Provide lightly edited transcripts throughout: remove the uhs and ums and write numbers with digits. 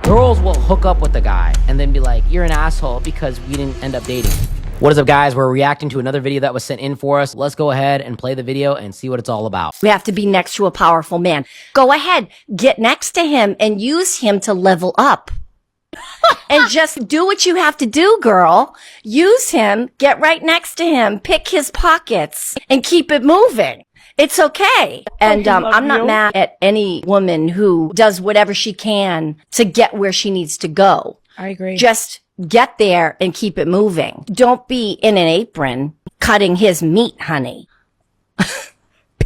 girls will hook up with the guy and then be like, you're an asshole because we didn't end up dating. What is up, guys? We're reacting to another video that was sent in for us. Let's go ahead and play the video and see what it's all about. We have to be next to a powerful man. Go ahead, get next to him and use him to level up. And just do what you have to do, girl. Use him, get right next to him, pick his pockets, and keep it moving. It's okay. And I'm not mad at any woman who does whatever she can to get where she needs to go. I agree. Just get there and keep it moving. Don't be in an apron cutting his meat, honey.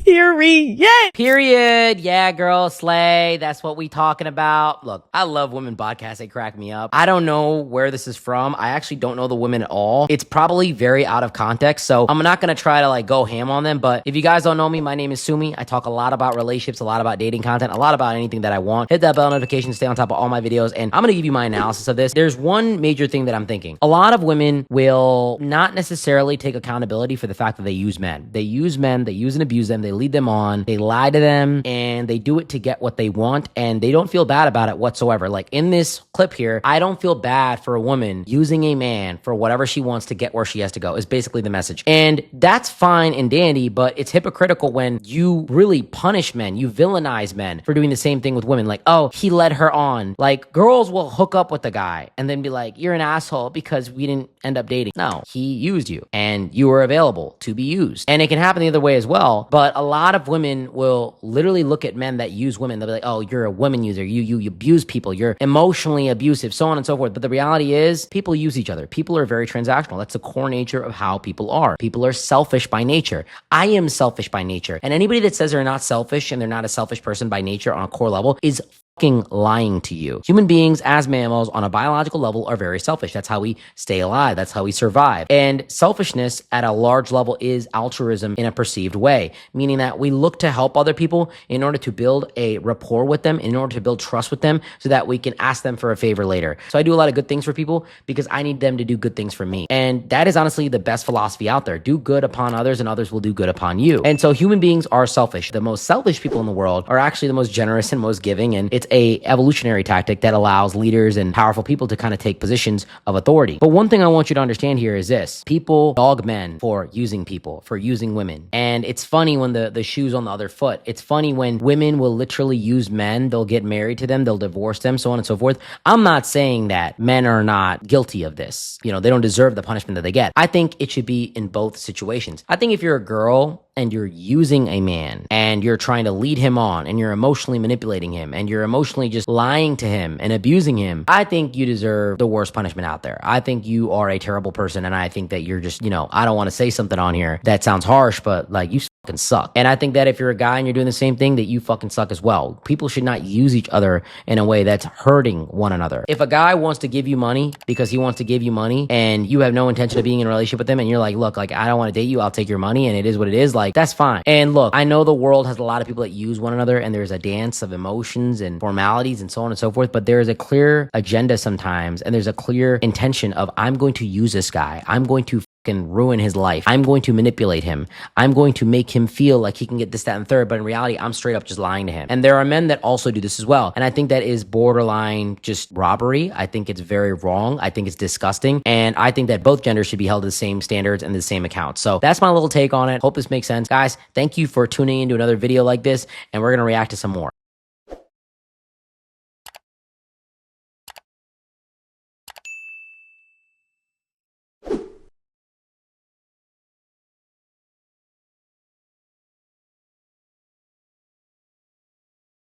Period. Yeah, girl, slay. That's what we talking about. Look, I love women podcasts. They crack me up. I don't know where this is from. I actually don't know the women at all. It's probably very out of context, so I'm not going to try to go ham on them, but if you guys don't know me, my name is Sumi. I talk a lot about relationships, a lot about dating content, a lot about anything that I want. Hit that bell notification to stay on top of all my videos, and I'm going to give you my analysis of this. There's one major thing that I'm thinking. A lot of women will not necessarily take accountability for the fact that they use men. They use men, they use and abuse them, they lead them on, they lie to them, and they do it to get what they want, and they don't feel bad about it whatsoever. Like in this clip here, I don't feel bad for a woman using a man for whatever she wants to get where she has to go, is basically the message. And that's fine and dandy, but it's hypocritical when you really punish men, you villainize men for doing the same thing with women. Like, oh, he led her on. Like, girls will hook up with the guy and then be like, you're an asshole because we didn't end up dating. No, he used you and you were available to be used. And it can happen the other way as well, but a lot of women will literally look at men that use women. They'll be like, oh, you're a woman user. You abuse people. You're emotionally abusive, so on and so forth. But the reality is people use each other. People are very transactional. That's the core nature of how people are. People are selfish by nature. I am selfish by nature. And anybody that says they're not selfish and they're not a selfish person by nature on a core level is fucking lying to you. Human beings as mammals on a biological level are very selfish. That's how we stay alive. That's how we survive. And selfishness at a large level is altruism in a perceived way, meaning that we look to help other people in order to build a rapport with them, in order to build trust with them so that we can ask them for a favor later. So I do a lot of good things for people because I need them to do good things for me. And that is honestly the best philosophy out there. Do good upon others and others will do good upon you. And so human beings are selfish. The most selfish people in the world are actually the most generous and most giving, and it's a evolutionary tactic that allows leaders and powerful people to kind of take positions of authority. But one thing I want you to understand here is this: people dog men for using people, for using women. And it's funny when the shoe's on the other foot. It's funny when women will literally use men. They'll get married to them, they'll divorce them, so on and so forth. I'm not saying that men are not guilty of this. You know, they don't deserve the punishment that they get. I think it should be in both situations. I think if you're a girl and you're using a man and you're trying to lead him on and you're emotionally manipulating him and you're emotionally just lying to him and abusing him, I think you deserve the worst punishment out there. I think you are a terrible person, and I think that you're just, I don't want to say something on here that sounds harsh, but you fucking suck. And I think that if you're a guy and you're doing the same thing, that you fucking suck as well. People should not use each other in a way that's hurting one another. If a guy wants to give you money because he wants to give you money and you have no intention of being in a relationship with him and you're like, look, I don't want to date you, I'll take your money and it is what it is, that's fine. And look, I know the world has a lot of people that use one another and there's a dance of emotions and formalities and so on and so forth, but there is a clear agenda sometimes and there's a clear intention of, I'm going to use this guy. I'm going to can ruin his life. I'm going to manipulate him. I'm going to make him feel like he can get this, that, and third, but in reality, I'm straight up just lying to him. And there are men that also do this as well. And I think that is borderline just robbery. I think it's very wrong. I think it's disgusting. And I think that both genders should be held to the same standards and the same accounts. So that's my little take on it. Hope this makes sense. Guys, thank you for tuning into another video like this, and we're going to react to some more.